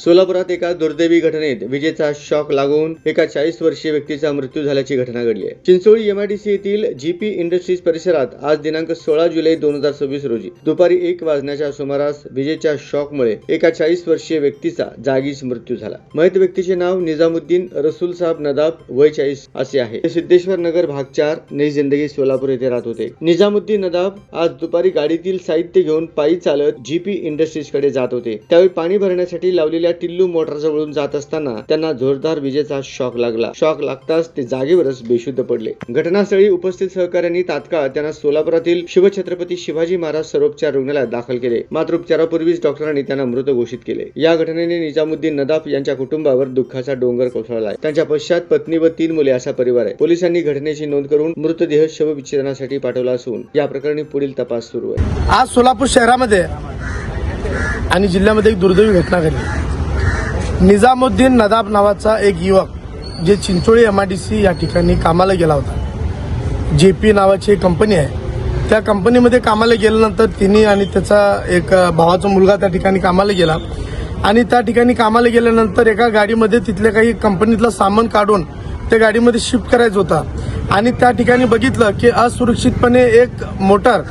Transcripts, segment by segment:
सोलापुरात एका दुर्दैवी घटनेत विजेचा शॉक लागून एका 40 वर्षीय व्यक्तीचा मृत्यू झाल्याची घटना घडली आहे। चिंचोळी एमआयडीसी येथील जीपी इंडस्ट्रीज परिसरात आज दिनांक 16 जुलै 2026 रोजी दुपारी 1 वाजण्याच्या सुमारास विजेच्या शॉकमुळे एका 40 वर्षीय व्यक्तीचा जागीच मृत्यू झाला। मयत व्यक्तीचे नाव निजामुद्दीन रसूल साहब नदाब वय 40 असे आहे। ते सिद्धेश्वर नगर भाग 4 नई जिंदगी सोलापूर येथे राहत होते। निजामुद्दीन नदाब आज दुपारी गाडीतील साहित्य घेऊन पायी चालत जीपी इंडस्ट्रीज कडे जात होते। त्यावेळी पाणी भरण्यासाठी लावलेल्या टिल्लू मोटरजवळून जात असताना त्यांना जोरदार विजेचा शॉक लागला। शॉक लागताच ते जागेवरच बेशुद्ध पडले। घटनास्थळी उपस्थित सहकाऱ्यांनी तात्काळ त्यांना सोलापुरातील शिवछत्रपती शिवाजी महाराज सर्वोपचार रुग्णालयात दाखल केले। मात्र उपचारापूर्वीच डॉक्टरांनी त्यांना मृत घोषित केले। या घटनेने निजामुद्दीन नदाब यांच्या कुटुंबावर दुःखाचा डोंगर कोसळला आहे। त्यांच्या पश्चात पत्नी व 3 मुले असा परिवार आहे। पोलिसांनी घटनेची नोंद करून मृतदेह शवविच्छेदनासाठी पाठवला असून या प्रकरणी पुढील तपास सुरू आहे। आज सोलापूर शहरामध्ये आणि जिल्ह्यामध्ये एक दुर्दैवी घटना घडली। निजामुद्दीन नदाब नावाचा एक युवक जे चिंचोळी एमआयडीसी या ठिकाणी कामाला गेला होता। जेपी नावाची एक कंपनी आहे। त्या कंपनीमध्ये कामाला गेल्यानंतर तिने आणि त्याचा एक भावाचा मुलगा त्या ठिकाणी कामाला गेला आणि त्या ठिकाणी कामाला गेल्यानंतर एका गाडीमध्ये तिथल्या काही कंपनीतलं सामान काढून त्या गाडीमध्ये शिफ्ट करायचं होतं आणि त्या ठिकाणी बघितलं की असुरक्षितपणे एक मोटर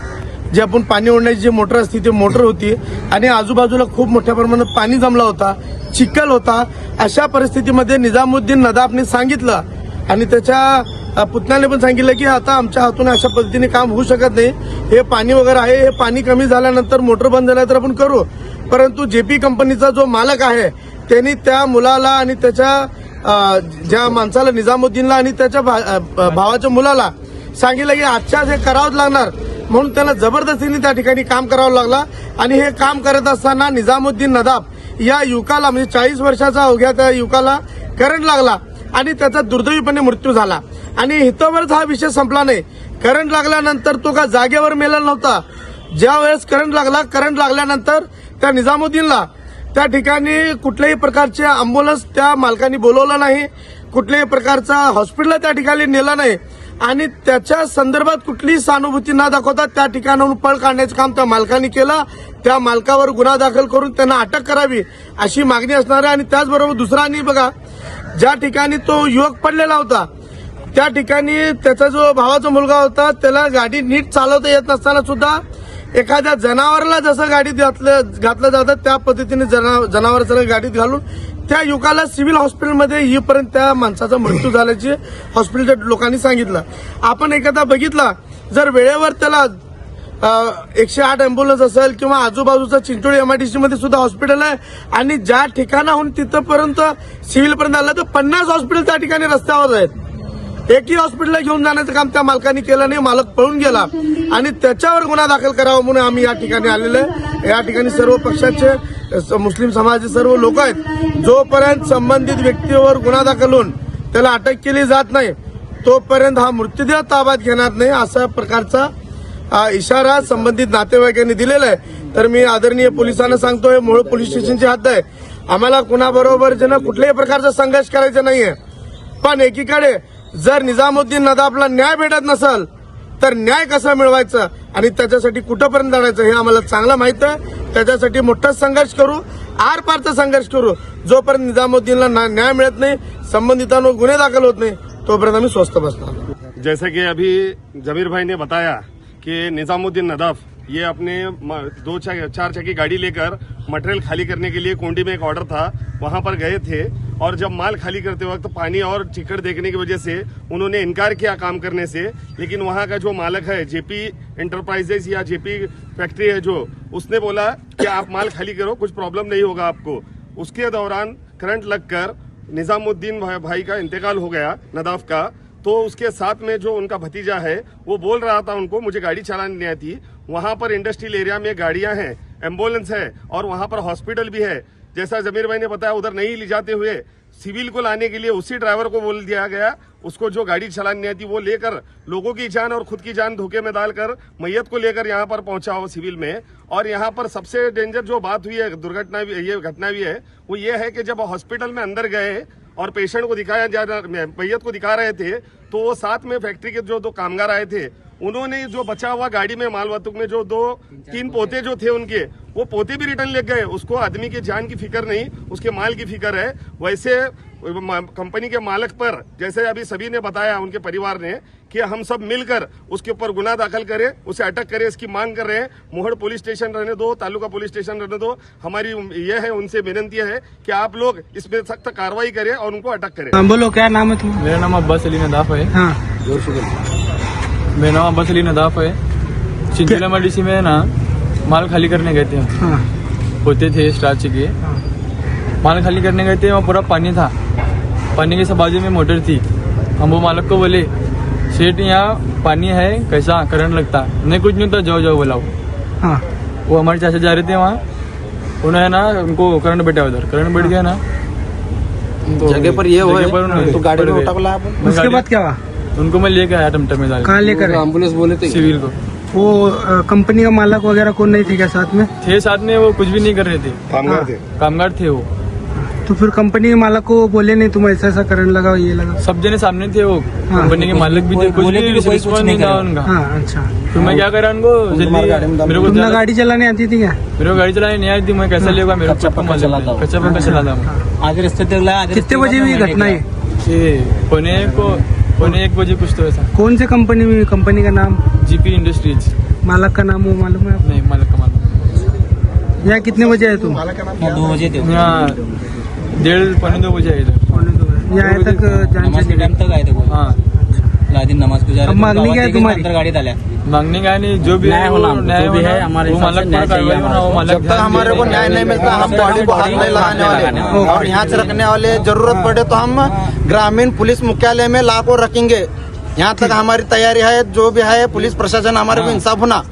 जे आपण पाणी ओढण्याची जी मोटर असते ती मोटर होती आणि आजूबाजूला खूप मोठ्या प्रमाणात पाणी जमला होता, चिखल होता। अशा परिस्थितीमध्ये निजामुद्दीन नदाबने सांगितलं आणि त्याच्या पुतण्याने पण सांगितलं की आता आमच्या हातून अशा पद्धतीने काम होऊ शकत नाही, हे पाणी वगैरे आहे, हे पाणी कमी झाल्यानंतर मोटर बंद झाल्या तर आपण करू। परंतु जेपी कंपनीचा जो मालक आहे त्यांनी त्या मुलाला आणि त्याच्या ज्या माणसाला निजामुद्दीनला आणि त्याच्या भावाच्या मुलाला सांगितलं की आजच्या हे करावंच लागणार, म्हणून त्याला जबरदस्तीने त्या ठिकाणी काम करावं लागला आणि हे काम करत असताना निजामुद्दीन नदाब या युवकाला म्हणजे 40 वर्षाचा अवघ्या त्या युवकाला करंट लागला आणि त्याचा दुर्दैवीपणे मृत्यू झाला। आणि इथंवरच हा विषय संपला नाही। करंट लागल्यानंतर तो का जागेवर मेला नव्हता। ज्या वेळेस करंट लागल्यानंतर त्या निजामुद्दीनला त्या ठिकाणी कुठल्याही प्रकारचे अँब्युलन्स त्या मालकाने बोलवलं नाही, कुठल्याही प्रकारचा हॉस्पिटलला त्या ठिकाणी नेला नाही आणि त्याच्या संदर्भात कुठलीही सहानुभूती न दाखवता त्या ठिकाणाहून पळ काढण्याचं काम त्या मालकाने केलं। त्या मालकावर गुन्हा दाखल करून त्यांना अटक करावी अशी मागणी असणार आहे। आणि त्याचबरोबर दुसरा आणि बघा, ज्या ठिकाणी तो युवक पडलेला होता त्या ठिकाणी त्याचा जो भावाचा मुलगा होता त्याला गाडी नीट चालवता येत नसताना सुद्धा एखाद्या जनावराला जसं गाडीत घातलं जातं त्या पद्धतीने जनावराला गाडीत घालून त्या युवकाला सिव्हिल हॉस्पिटलमध्ये येईपर्यंत त्या माणसाचा मृत्यू झाल्याचे हॉस्पिटलच्या लोकांनी सांगितलं। आपण एखादा बघितला जर वेळेवर त्याला 108 अँब्युलन्स असेल किंवा आजूबाजूचा चिंचोळी एमआयडीसी मध्ये सुद्धा हॉस्पिटल आहे आणि ज्या ठिकाणाहून तिथपर्यंत सिव्हिलपर्यंत आलं तर 50 हॉस्पिटल त्या ठिकाणी रस्त्यावर आहेत। एकही हॉस्पिटलला घेऊन जाण्याचं काम त्या मालकाने केलं नाही, मालक पळून गेला आणि त्याच्यावर गुन्हा दाखल करावा म्हणून आम्ही या ठिकाणी आलेलो आहे। या ठिकाणी सर्व पक्षाचे मुस्लिम समाजाचे सर्व लोक आहेत। जोपर्यंत संबंधित व्यक्तीवर गुन्हा दाखल होऊन त्याला अटक केली जात नाही तोपर्यंत हा मृतदेह ताब्यात घेणार नाही असा प्रकारचा इशारा संबंधित नातेवाईकांनी दिलेला आहे। तर मी आदरणीय पोलिसांना सांगतो, हे मोहोळ पोलीस स्टेशनची हद्द आहे। आम्हाला कुणाबरोबर कुठल्याही प्रकारचा संघर्ष करायचा नाहीये, पण एकीकडे जर निजामुद्दीन नदाबला न्याय भेटत नसेल तर न्याय कसा मिळवायचा आणि त्याच्यासाठी कुठंपर्यंत लढायचं हे आम्हाला चांगलं माहित आहे। त्याच्यासाठी मोठा संघर्ष करू, आरपारचा संघर्ष करू। जोपर्यंत निजामुद्दीनला न्याय मिळत नाही, संबंधितांवर गुन्हे दाखल होत नाही, तोपर्यंत आम्ही स्वस्थ बसणार। जैसे कि अभी जमीर भाई ने बताया कि निजामुद्दीन नदाब ये अपने 4 चक्की गाड़ी लेकर मटेरियल खाली करने के लिए कोंडी में एक ऑर्डर था, वहां पर गए थे और जब माल खाली करते वक्त पानी और चिकड़ देखने की वजह से उन्होंने इनकार किया काम करने से। लेकिन वहां का जो मालक है जेपी एंटरप्राइजेस या जेपी फैक्ट्री है जो, उसने बोला कि आप माल खाली करो, कुछ प्रॉब्लम नहीं होगा आपको। उसके दौरान करंट लगकर निजामुद्दीन भाई का इंतकाल हो गया नदाब का। तो उसके साथ में जो उनका भतीजा है वो बोल रहा था उनको, मुझे गाड़ी चलानी नहीं आती। वहां पर इंडस्ट्रियल एरिया में गाड़ियां हैं, एम्बुलेंस है और वहां पर हॉस्पिटल भी है। जैसा जमीर भाई ने बताया उधर नहीं ले जाते हुए सिविल को लाने के लिए उसी ड्राइवर को बोल दिया गया, उसको जो गाड़ी चलानी नहीं आती वो लेकर लोगों की जान और खुद की जान धोखे में डालकर मैयत को लेकर यहाँ पर पहुंचा हो सिविल में। और यहाँ पर सबसे डेंजर जो बात हुई है, दुर्घटना ये घटना भी है, वो ये है कि जब हॉस्पिटल में अंदर गए और पेशेंट को दिखाया जा रहा, मैयत को दिखा रहे थे, तो वो साथ में फैक्ट्री के जो 2 कामगार आए थे उन्होंने जो बचा हुआ गाड़ी में माल वाहतूक में जो 2-3 पोते जो थे उनके, वो पोते भी रिटर्न ले गए। उसको आदमी की जान की फिक्र नहीं, उसके माल की फिक्र है। वैसे कंपनी के मालिक पर, जैसे अभी सभी ने बताया उनके परिवार ने, कि हम सब मिलकर उसके ऊपर गुना दाखिल करें, उसे अटक करें, इसकी मांग कर रहे हैं। मोहड़ पुलिस स्टेशन रहने दो, तालुका पुलिस स्टेशन रहने दो, हमारी यह है, उनसे विनती है कि आप लोग इसमें सख्त कार्रवाई करें और उनको अटक करें। हाँ, बोलो क्या नाम है तुम्हारा? मेरा नाम अब्बास अली नदाफ है। हाँ, मेरा नाम अब्बास अली नदाफ है। चिंचोली एमआईडीसी में ना माल खाली करने गए थे, हाँ, होते थे स्टार्च के। माल खाली करने गए थे, वहाँ पूरा पानी था। पानी के सब बाजू में मोटर थी। हम वो मालिक को बोले, सेठ यहाँ पानी है, कैसा करंट लगता? नहीं, कुछ नहीं होता, जाओ जाओ बोला वो। हाँ, वो हमारे चाचा जा रहे थे वहाँ, उन्होंने ना उनको करंट बैठा उधर, करंट बैठ गया ना जगह पर ये हुआ है, तो गाड़ी में उठा बोला आप? उसके बाद क्या हुआ? उनको मैं लेकर आया टमटम में कहाँ लेकर आए? एम्बुलेंस बोले थे सिविल को। वो कंपनी का मालक वगैरह कौन नहीं थे क्या साथ में? थे साथ में, वो कुछ भी नहीं कर रहे थे, कामगार थे वो। तो फिर कंपनी के मालक को बोले नहीं तुम ऐसा ऐसा करंट लगा, ये लगा? सब जने सामने थे, वो कंपनी के मालिक भी थे, कुछ भी रिस्पॉन्स नहीं था उनका। हाँ, अच्छा। तो मैं क्या करा उनको जल्दी, मेरे को तुमने गाड़ी चलाने आती थी क्या? मेरे को गाड़ी चलाने नहीं आती थी, मैं कैसे लेगा? मेरे को कच्चा पक्का चलाता हूँ। आगे रास्ते तक लाया। कितने बजे हुई घटना ये? पौने 1 बजे कुछ तो ऐसा। कौन से कंपनी में? कंपनी का नाम? GP industries. मालक का नाम वो मालूम है आपको? नहीं, मालिक का मालूम। यहाँ कितने बजे आए तुम? 2 बजे थे। यहाँ 1:30-2 बजे आए थे। यहाँ तक जान नमाज के टाइम तक आए थे वो। हाँ, दिन नमाज गुजार। अब मांगनी क्या है तुम्हारी? अंदर गाड़ी डाला। मांगने का नहीं, जो भी न्याय होना, जो भी है हमारे वो हिसाब से मालिक न्याय पर कार्रवाई चाहिए होना, वो मालिक जब तक हमारे को न्याय नहीं मिलता हम गाड़ी को हाथ नहीं लगाने वाले और यहाँ से रखने वाले। जरूरत पड़े तो हम ग्रामीण पुलिस मुख्यालय में ला को रखेंगे। यहाँ तक हमारी तैयारी है। जो भी है पुलिस प्रशासन हमारे को इंसाफ होना